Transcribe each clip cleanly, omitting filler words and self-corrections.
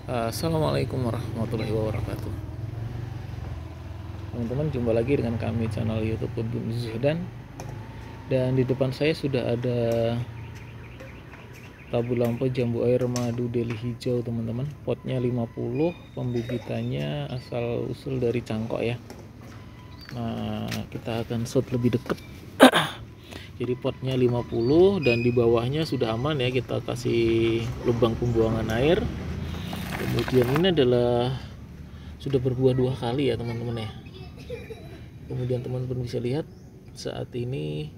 Assalamualaikum warahmatullahi wabarakatuh. Teman-teman, jumpa lagi dengan kami channel YouTube Udin Zuhdan. Dan di depan saya sudah ada tabu lampu jambu air madu deli hijau, teman-teman. Potnya 50, pembibitannya asal usul dari Cangkok ya. Nah, kita akan shoot lebih dekat. Jadi potnya 50 dan di bawahnya sudah aman ya, kita kasih lubang pembuangan air. Kemudian ini adalah sudah berbuah 2 kali ya teman-teman ya. Kemudian teman-teman bisa lihat saat ini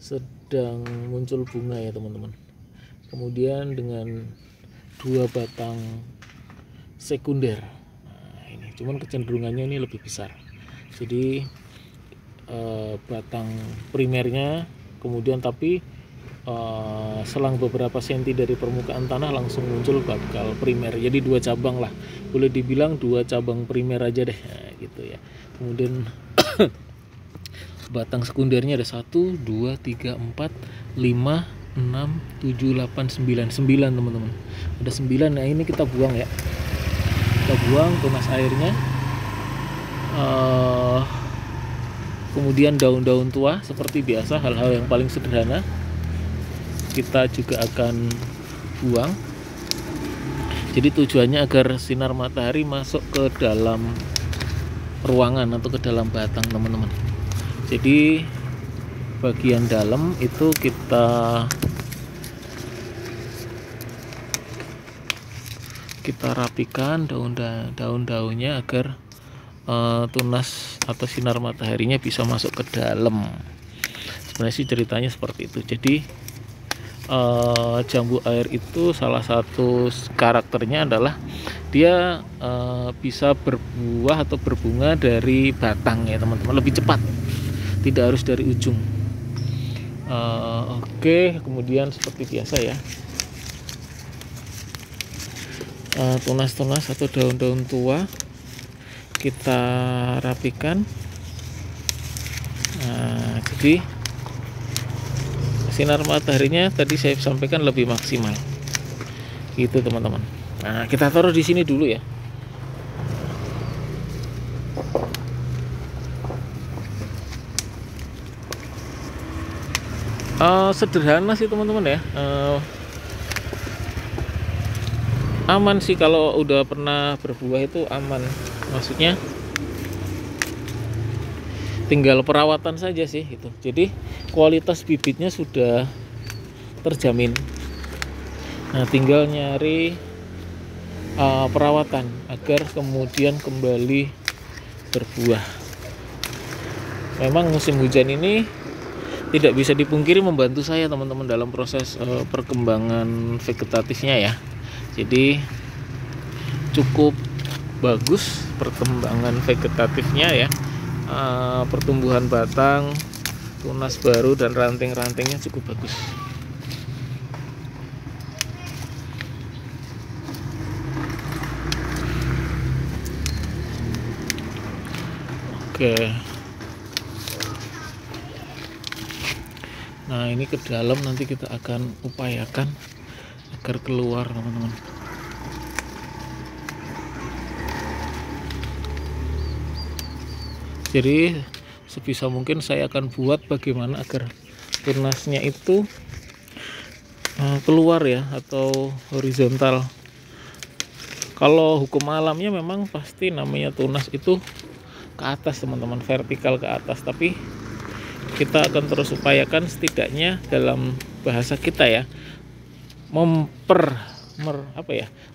sedang muncul bunga ya teman-teman. Kemudian dengan 2 batang sekunder. Nah, ini cuman kecenderungannya ini lebih besar. Jadi batang primernya kemudian tapi selang beberapa senti dari permukaan tanah langsung muncul bakal primer. Jadi 2 cabang lah, boleh dibilang 2 cabang primer aja deh, nah, gitu ya. Kemudian batang sekundernya ada 1, 2, 3, 4, 5, 6, 7, 8, 9 teman-teman. Ada 9. Nah ini kita buang ya, kita buang tunas airnya. Kemudian daun-daun tua seperti biasa, hal-hal yang paling sederhana kita juga akan buang. Jadi tujuannya agar sinar matahari masuk ke dalam ruangan atau ke dalam batang teman-teman. Jadi bagian dalam itu kita rapikan daun-daunnya agar tunas atau sinar mataharinya bisa masuk ke dalam. Sebenarnya sih ceritanya seperti itu. Jadi jambu air itu salah satu karakternya adalah dia bisa berbuah atau berbunga dari batang ya teman-teman, lebih cepat, tidak harus dari ujung. Oke, kemudian seperti biasa ya, tunas-tunas atau daun-daun tua kita rapikan. Nah, jadi sinar mataharinya tadi saya sampaikan lebih maksimal gitu teman-teman. Nah, kita taruh di sini dulu ya. Sederhana sih teman-teman ya. Aman sih kalau udah pernah berbuah itu aman, maksudnya tinggal perawatan saja sih itu. Jadi kualitas bibitnya sudah terjamin. Nah, tinggal nyari perawatan agar kemudian kembali berbuah. Memang musim hujan ini tidak bisa dipungkiri membantu saya teman-teman dalam proses perkembangan vegetatifnya ya. Jadi cukup bagus perkembangan vegetatifnya ya. Pertumbuhan batang, tunas baru dan ranting-rantingnya cukup bagus. Oke. Nah, ini ke dalam nanti kita akan upayakan agar keluar teman-teman. Jadi sebisa mungkin saya akan buat bagaimana agar tunasnya itu keluar ya, atau horizontal. Kalau hukum alamnya memang pasti namanya tunas itu ke atas teman-teman, vertikal ke atas. Tapi kita akan terus upayakan setidaknya dalam bahasa kita ya,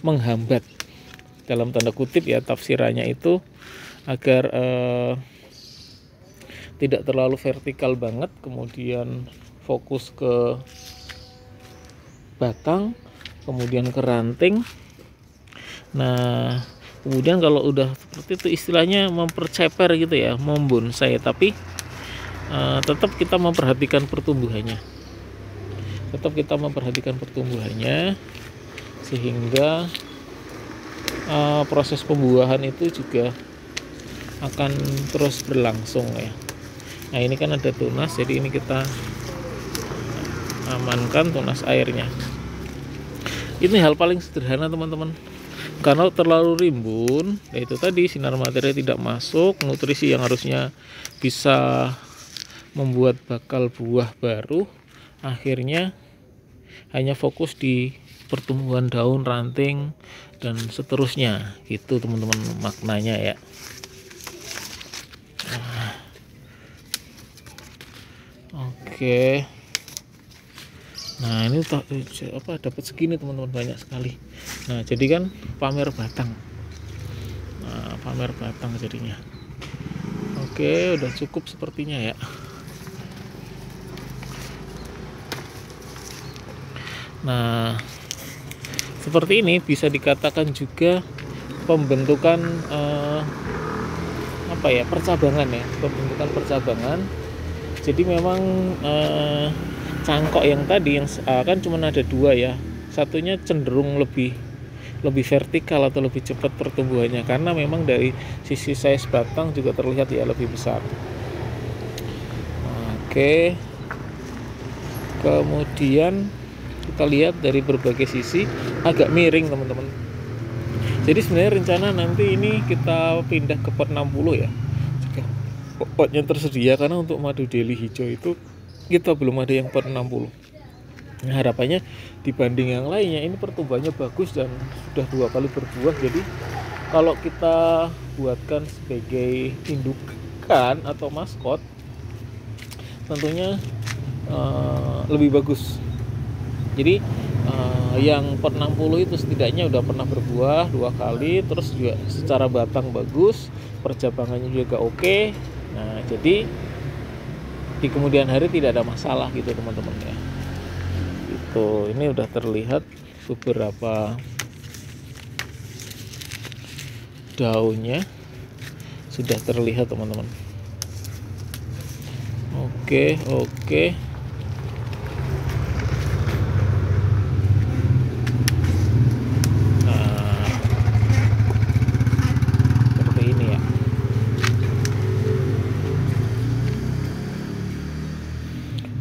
menghambat dalam tanda kutip ya, tafsirannya itu agar tidak terlalu vertikal banget, kemudian fokus ke batang, kemudian ke ranting. Nah, kemudian kalau udah seperti itu istilahnya memperceper gitu ya, membonsai, tapi tetap kita memperhatikan pertumbuhannya. Sehingga proses pembuahan itu juga akan terus berlangsung ya. Nah, ini kan ada tunas, jadi ini kita amankan tunas airnya. Ini hal paling sederhana teman-teman. Karena terlalu rimbun, yaitu tadi sinar matahari tidak masuk, nutrisi yang harusnya bisa membuat bakal buah baru akhirnya hanya fokus di pertumbuhan daun, ranting, dan seterusnya. Gitu teman-teman maknanya ya. Oke. Nah ini dapat segini teman-teman, banyak sekali. Nah jadi kan pamer batang. Nah pamer batang jadinya. Oke, udah cukup sepertinya ya. Nah seperti ini bisa dikatakan juga pembentukan percabangan ya, pembentukan percabangan. Jadi memang cangkok yang tadi yang kan cuma ada dua ya, satunya cenderung lebih vertikal atau lebih cepat pertumbuhannya karena memang dari sisi size batang juga terlihat ya lebih besar. Oke, kemudian kita lihat dari berbagai sisi agak miring teman-teman. Jadi sebenarnya rencana nanti ini kita pindah ke pot 60 ya, jika potnya tersedia, karena untuk madu deli hijau itu kita belum ada yang pot 60. Nah, harapannya dibanding yang lainnya ini pertumbuhannya bagus dan sudah 2 kali berbuah. Jadi kalau kita buatkan sebagai indukan atau maskot tentunya lebih bagus. Jadi yang pot 60 itu setidaknya udah pernah berbuah 2 kali, terus juga secara batang bagus, percabangannya juga oke. Nah jadi di kemudian hari tidak ada masalah gitu teman-teman ya. Itu ini udah terlihat beberapa daunnya sudah terlihat teman-teman. Oke. Nah seperti ini ya.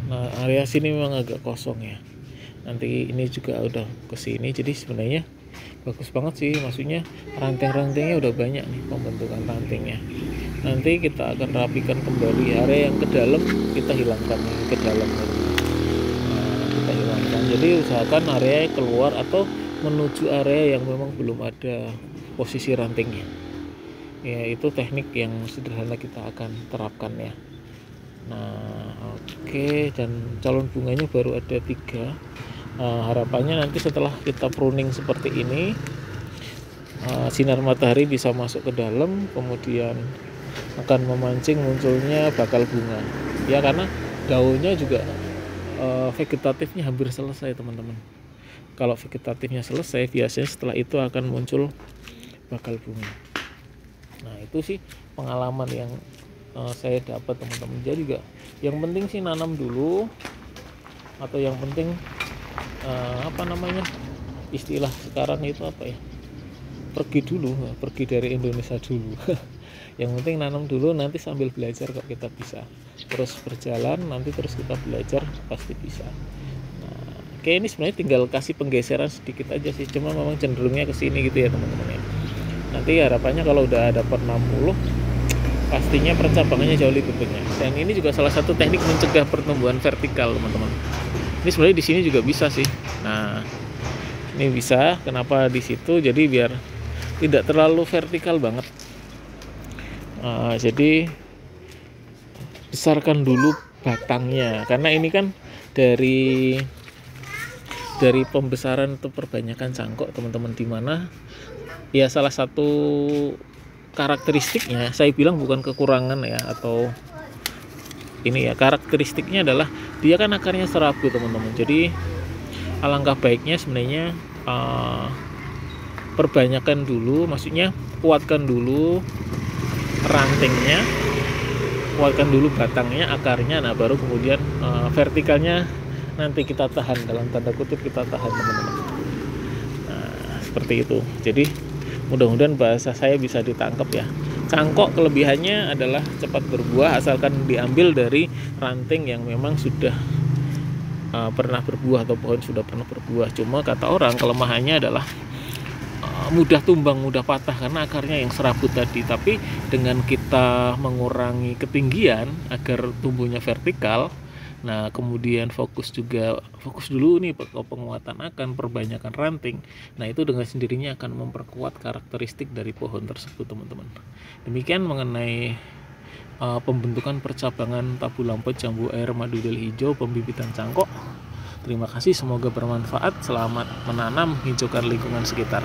Nah area sini memang agak kosong ya. Nanti ini juga udah kesini, jadi sebenarnya bagus banget sih, maksudnya ranting-rantingnya udah banyak nih, pembentukan rantingnya. Nanti kita akan rapikan kembali area yang ke dalam, kita hilangkan yang ke dalam. Nah, kita hilangkan, jadi usahakan area keluar atau menuju area yang memang belum ada posisi rantingnya ya. Itu teknik yang sederhana kita akan terapkan ya. Nah oke, dan calon bunganya baru ada 3. Harapannya nanti setelah kita pruning seperti ini, sinar matahari bisa masuk ke dalam, kemudian akan memancing munculnya bakal bunga ya, karena daunnya juga vegetatifnya hampir selesai teman-teman. Kalau vegetatifnya selesai, biasanya setelah itu akan muncul bakal bunga. Nah itu sih pengalaman yang saya dapat teman-teman. Jadi juga yang penting sih nanam dulu, atau yang penting istilah sekarang itu pergi dari Indonesia dulu. Yang penting nanam dulu, nanti sambil belajar kok kita bisa terus berjalan, nanti terus kita belajar pasti bisa. Nah oke, ini sebenarnya tinggal kasih penggeseran sedikit aja sih, cuma memang cenderungnya ke sini gitu ya teman-teman ya. Nanti harapannya kalau udah ada pot 60 pastinya percabangannya jauh lebih banyak. Dan ini juga salah satu teknik mencegah pertumbuhan vertikal teman-teman. Ini sebenarnya di sini juga bisa sih. Nah ini bisa, kenapa di situ? Jadi biar tidak terlalu vertikal banget. Jadi besarkan dulu batangnya, karena ini kan dari pembesaran atau perbanyakan cangkok teman-teman, dimana ya salah satu karakteristiknya, saya bilang bukan kekurangan ya, atau ini ya, karakteristiknya adalah dia kan akarnya serabut teman-teman. Jadi alangkah baiknya sebenarnya perbanyakan dulu, maksudnya kuatkan dulu rantingnya, kuatkan dulu batangnya, akarnya, nah baru kemudian vertikalnya nanti kita tahan, dalam tanda kutip kita tahan teman-teman. Nah seperti itu. Jadi mudah-mudahan bahasa saya bisa ditangkap ya. Cangkok kelebihannya adalah cepat berbuah asalkan diambil dari ranting yang memang sudah pernah berbuah atau pohon sudah pernah berbuah. Cuma kata orang kelemahannya adalah mudah tumbang, mudah patah karena akarnya yang serabut tadi. Tapi dengan kita mengurangi ketinggian agar tumbuhnya vertikal, nah kemudian fokus dulu nih ke penguatan akar, perbanyakan ranting. Nah itu dengan sendirinya akan memperkuat karakteristik dari pohon tersebut, teman-teman. Demikian mengenai pembentukan percabangan tabu lampot, jambu air, madu deli hijau, pembibitan cangkok. Terima kasih, semoga bermanfaat. Selamat menanam, hijaukan lingkungan sekitar.